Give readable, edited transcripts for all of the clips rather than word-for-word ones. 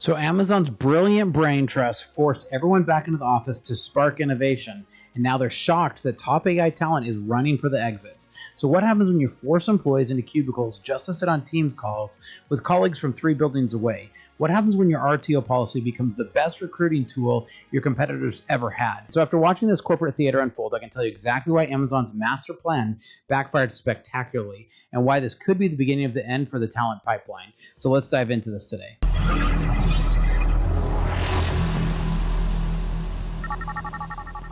So Amazon's brilliant brain trust forced everyone back into the office to spark innovation, and now they're shocked that top AI talent is running for the exits. So what happens when you force employees into cubicles just to sit on Teams calls with colleagues from 3 buildings away? What happens when your RTO policy becomes the best recruiting tool your competitors ever had? So after watching this corporate theater unfold, I can tell you exactly why Amazon's master plan backfired spectacularly and why this could be the beginning of the end for the talent pipeline. So let's dive into this today.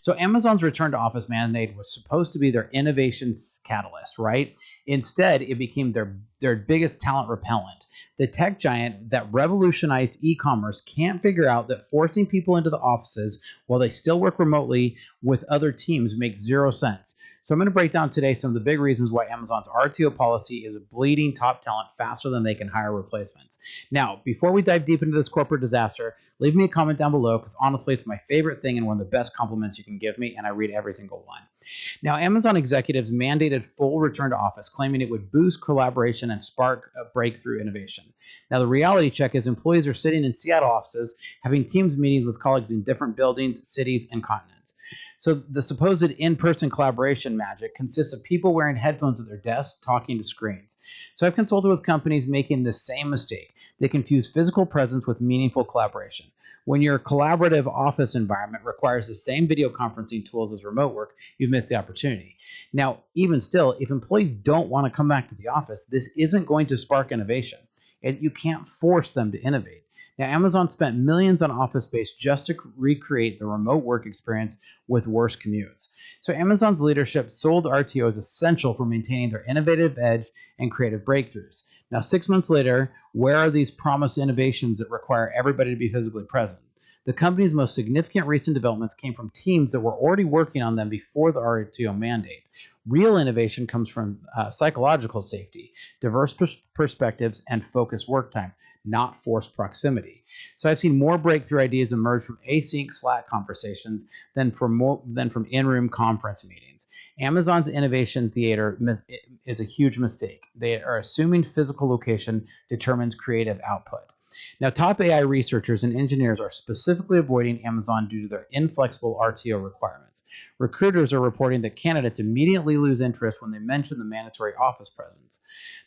So Amazon's return to office mandate was supposed to be their innovation catalyst, right? Instead, it became their biggest talent repellent. The tech giant that revolutionized e-commerce can't figure out that forcing people into the offices while they still work remotely with other teams makes zero sense. So I'm going to break down today some of the big reasons why Amazon's RTO policy is bleeding top talent faster than they can hire replacements. Now, before we dive deep into this corporate disaster, leave me a comment down below because honestly, it's my favorite thing and one of the best compliments you can give me, and I read every single one. Now, Amazon executives mandated full return to office, claiming it would boost collaboration and spark a breakthrough innovation. Now, the reality check is employees are sitting in Seattle offices having Teams meetings with colleagues in different buildings, cities, and continents. So the supposed in-person collaboration magic consists of people wearing headphones at their desks talking to screens. So I've consulted with companies making the same mistake. They confuse physical presence with meaningful collaboration. When your collaborative office environment requires the same video conferencing tools as remote work, you've missed the opportunity. Now, even still, if employees don't want to come back to the office, this isn't going to spark innovation. And you can't force them to innovate. Now, Amazon spent millions on office space just to recreate the remote work experience with worse commutes. So Amazon's leadership sold RTO as essential for maintaining their innovative edge and creative breakthroughs. Now, 6 months later, where are these promised innovations that require everybody to be physically present? The company's most significant recent developments came from teams that were already working on them before the RTO mandate. Real innovation comes from psychological safety, diverse perspectives, and focused work time, not forced proximity. So I've seen more breakthrough ideas emerge from async Slack conversations than from in-room conference meetings. Amazon's innovation theater is a huge mistake. They are assuming physical location determines creative output. Now, top AI researchers and engineers are specifically avoiding Amazon due to their inflexible RTO requirements. Recruiters are reporting that candidates immediately lose interest when they mention the mandatory office presence.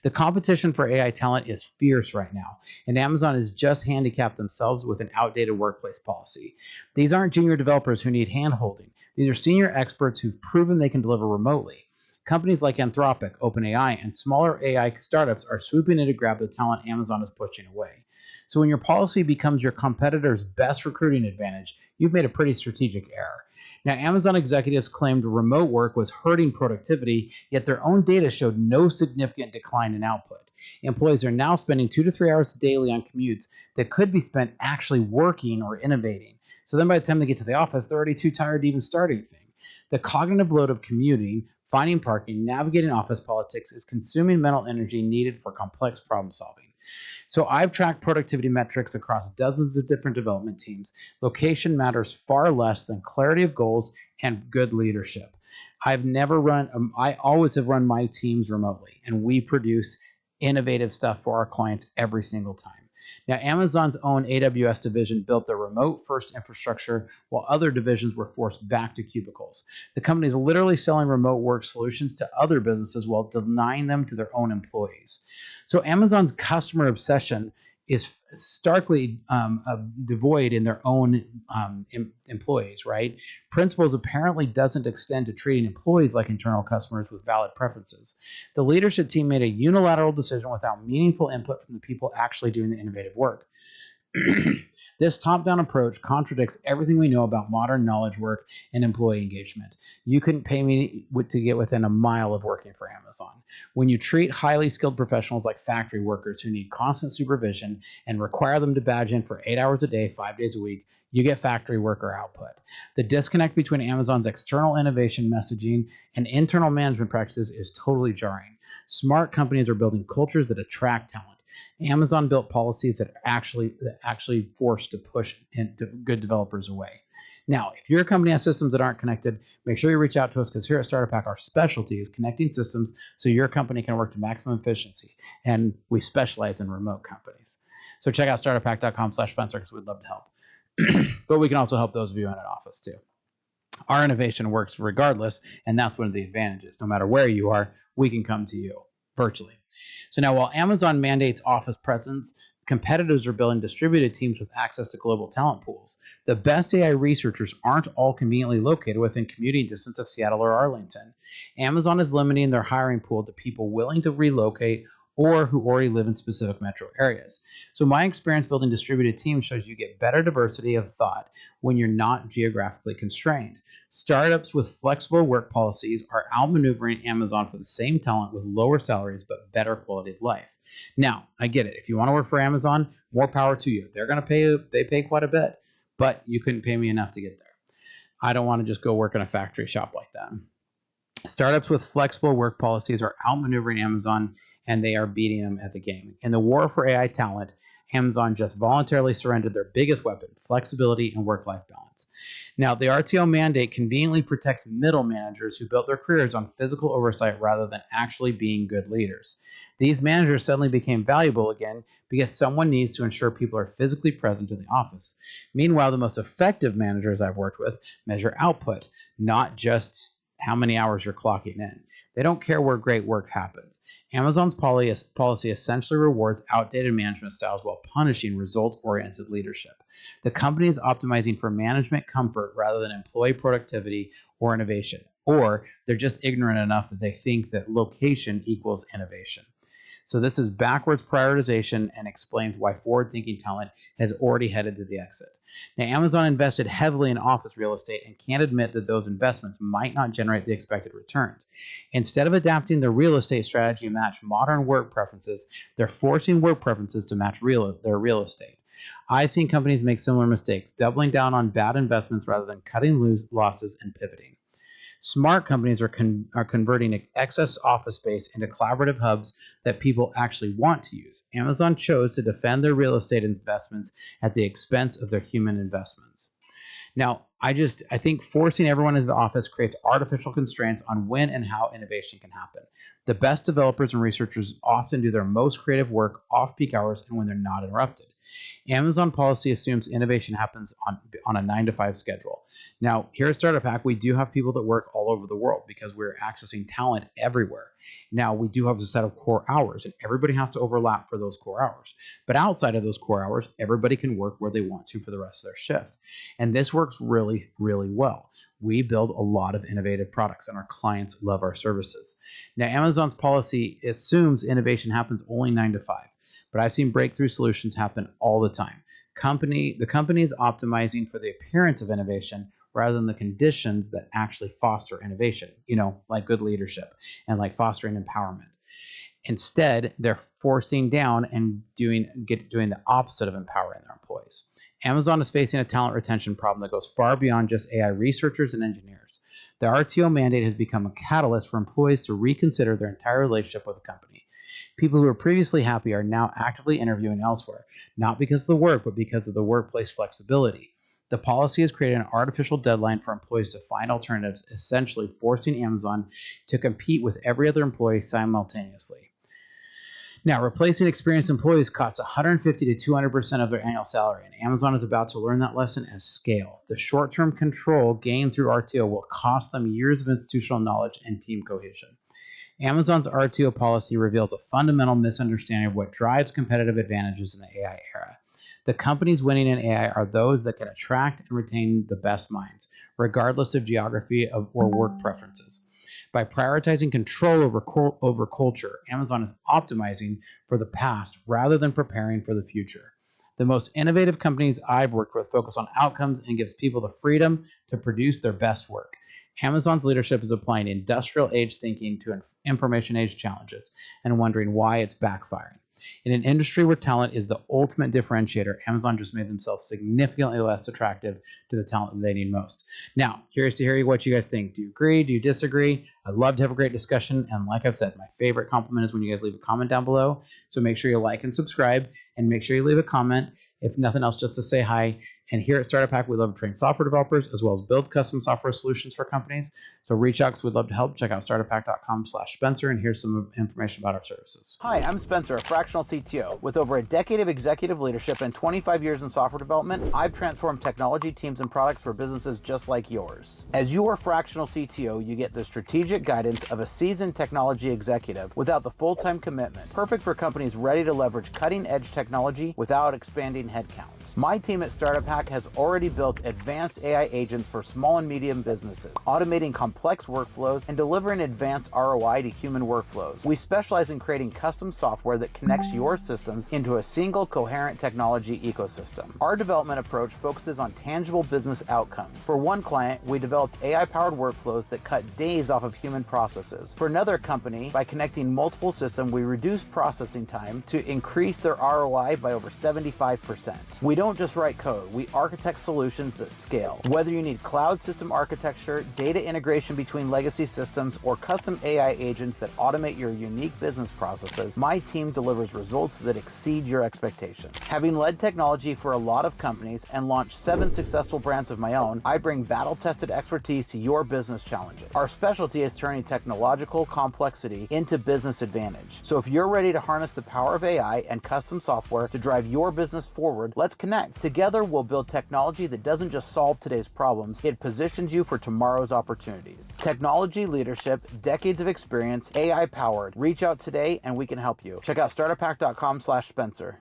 The competition for AI talent is fierce right now, and Amazon has just handicapped themselves with an outdated workplace policy. These aren't junior developers who need hand-holding. These are senior experts who've proven they can deliver remotely. Companies like Anthropic, OpenAI, and smaller AI startups are swooping in to grab the talent Amazon is pushing away. So when your policy becomes your competitor's best recruiting advantage, you've made a pretty strategic error. Now, Amazon executives claimed remote work was hurting productivity, yet their own data showed no significant decline in output. Employees are now spending 2 to 3 hours daily on commutes that could be spent actually working or innovating. So then by the time they get to the office, they're already too tired to even start anything. The cognitive load of commuting, finding parking, navigating office politics is consuming mental energy needed for complex problem solving. So I've tracked productivity metrics across dozens of different development teams. Location matters far less than clarity of goals and good leadership. I always have run my teams remotely, and we produce innovative stuff for our clients every single time. Now, Amazon's own AWS division built their remote-first infrastructure while other divisions were forced back to cubicles. The company is literally selling remote work solutions to other businesses while denying them to their own employees. So Amazon's customer obsession is starkly devoid in their own employees, right? Principles apparently doesn't extend to treating employees like internal customers with valid preferences. The leadership team made a unilateral decision without meaningful input from the people actually doing the innovative work. This top-down approach contradicts everything we know about modern knowledge work and employee engagement. You couldn't pay me to get within a mile of working for Amazon. When you treat highly skilled professionals like factory workers who need constant supervision and require them to badge in for 8 hours a day, 5 days a week, you get factory worker output. The disconnect between Amazon's external innovation messaging and internal management practices is totally jarring. Smart companies are building cultures that attract talent. Amazon built policies that actually forced to push good developers away. Now, if your company has systems that aren't connected, make sure you reach out to us because here at Startup Hack, our specialty is connecting systems so your company can work to maximum efficiency. And we specialize in remote companies. So check out startuphack.com/Spencer because we'd love to help. But we can also help those of you in an office too. Our innovation works regardless, and that's one of the advantages. No matter where you are, we can come to you virtually. So now, while Amazon mandates office presence, competitors are building distributed teams with access to global talent pools. The best AI researchers aren't all conveniently located within commuting distance of Seattle or Arlington. Amazon is limiting their hiring pool to people willing to relocate or who already live in specific metro areas. So my experience building distributed teams shows you get better diversity of thought when you're not geographically constrained. Startups with flexible work policies are outmaneuvering Amazon for the same talent with lower salaries but better quality of life. Now, I get it. If you want to work for Amazon, more power to you. They pay quite a bit, but you couldn't pay me enough to get there. I don't want to just go work in a factory shop like that. Startups with flexible work policies are outmaneuvering Amazon, and they are beating them at the game. In the war for AI talent, Amazon just voluntarily surrendered their biggest weapon, flexibility and work-life balance. Now, the RTO mandate conveniently protects middle managers who built their careers on physical oversight rather than actually being good leaders. These managers suddenly became valuable again because someone needs to ensure people are physically present in the office. Meanwhile, the most effective managers I've worked with measure output, not just how many hours you're clocking in. They don't care where great work happens. Amazon's policy essentially rewards outdated management styles while punishing result-oriented leadership. The company is optimizing for management comfort rather than employee productivity or innovation, or they're just ignorant enough that they think that location equals innovation. So this is backwards prioritization and explains why forward-thinking talent has already headed to the exit. Now, Amazon invested heavily in office real estate and can't admit that those investments might not generate the expected returns. Instead of adapting their real estate strategy to match modern work preferences, they're forcing work preferences to match their real estate. I've seen companies make similar mistakes, doubling down on bad investments rather than cutting loose losses and pivoting. Smart companies are converting excess office space into collaborative hubs that people actually want to use. Amazon chose to defend their real estate investments at the expense of their human investments. Now, I think forcing everyone into the office creates artificial constraints on when and how innovation can happen. The best developers and researchers often do their most creative work off-peak hours and when they're not interrupted. Amazon policy assumes innovation happens on a 9-to-5 schedule. Now, here at Startup Hack, we do have people that work all over the world because we're accessing talent everywhere. Now, we do have a set of core hours, and everybody has to overlap for those core hours. But outside of those core hours, everybody can work where they want to for the rest of their shift. And this works really, really well. We build a lot of innovative products, and our clients love our services. Now, Amazon's policy assumes innovation happens only 9 to 5. But I've seen breakthrough solutions happen all the time. The company is optimizing for the appearance of innovation rather than the conditions that actually foster innovation, like good leadership and like fostering empowerment. Instead, they're forcing down and doing the opposite of empowering their employees. Amazon is facing a talent retention problem that goes far beyond just AI researchers and engineers. The RTO mandate has become a catalyst for employees to reconsider their entire relationship with the company. People who were previously happy are now actively interviewing elsewhere, not because of the work, but because of the workplace flexibility. The policy has created an artificial deadline for employees to find alternatives, essentially forcing Amazon to compete with every other employee simultaneously. Now, replacing experienced employees costs 150 to 200% of their annual salary, and Amazon is about to learn that lesson at scale. The short-term control gained through RTO will cost them years of institutional knowledge and team cohesion. Amazon's RTO policy reveals a fundamental misunderstanding of what drives competitive advantages in the AI era. The companies winning in AI are those that can attract and retain the best minds, regardless of geography or work preferences. By prioritizing control over culture, Amazon is optimizing for the past rather than preparing for the future. The most innovative companies I've worked with focus on outcomes and gives people the freedom to produce their best work. Amazon's leadership is applying industrial age thinking to information age challenges and wondering why it's backfiring. In an industry where talent is the ultimate differentiator, Amazon just made themselves significantly less attractive to the talent that they need most. Now, curious to hear what you guys think. Do you agree? Do you disagree? I love to have a great discussion. And like I've said, my favorite compliment is when you guys leave a comment down below. So make sure you like and subscribe, and make sure you leave a comment. If nothing else, just to say hi. And here at Startup Hack, we love to train software developers as well as build custom software solutions for companies. So reach out because we'd love to help. Check out startuphack.com/Spencer, and here's some information about our services. Hi, I'm Spencer, a fractional CTO. With over a decade of executive leadership and 25 years in software development, I've transformed technology teams and products for businesses just like yours. As your fractional CTO, you get the strategic guidance of a seasoned technology executive without the full-time commitment. Perfect for companies ready to leverage cutting-edge technology without expanding headcount. My team at Startup Hack has already built advanced AI agents for small and medium businesses, automating complex workflows and delivering advanced ROI to human workflows. We specialize in creating custom software that connects your systems into a single coherent technology ecosystem. Our development approach focuses on tangible business outcomes. For one client, we developed AI-powered workflows that cut days off of human processes. For another company, by connecting multiple systems, we reduced processing time to increase their ROI by over 75%. We don't just write code, we architect solutions that scale. Whether you need cloud system architecture, data integration between legacy systems, or custom AI agents that automate your unique business processes, my team delivers results that exceed your expectations. Having led technology for a lot of companies and launched 7 successful brands of my own, I bring battle-tested expertise to your business challenges. Our specialty is turning technological complexity into business advantage. So if you're ready to harness the power of AI and custom software to drive your business forward, let's connect. Together, we'll build technology that doesn't just solve today's problems, it positions you for tomorrow's opportunities. Technology leadership, decades of experience, AI powered. Reach out today and we can help you. Check out startuphack.com/Spencer.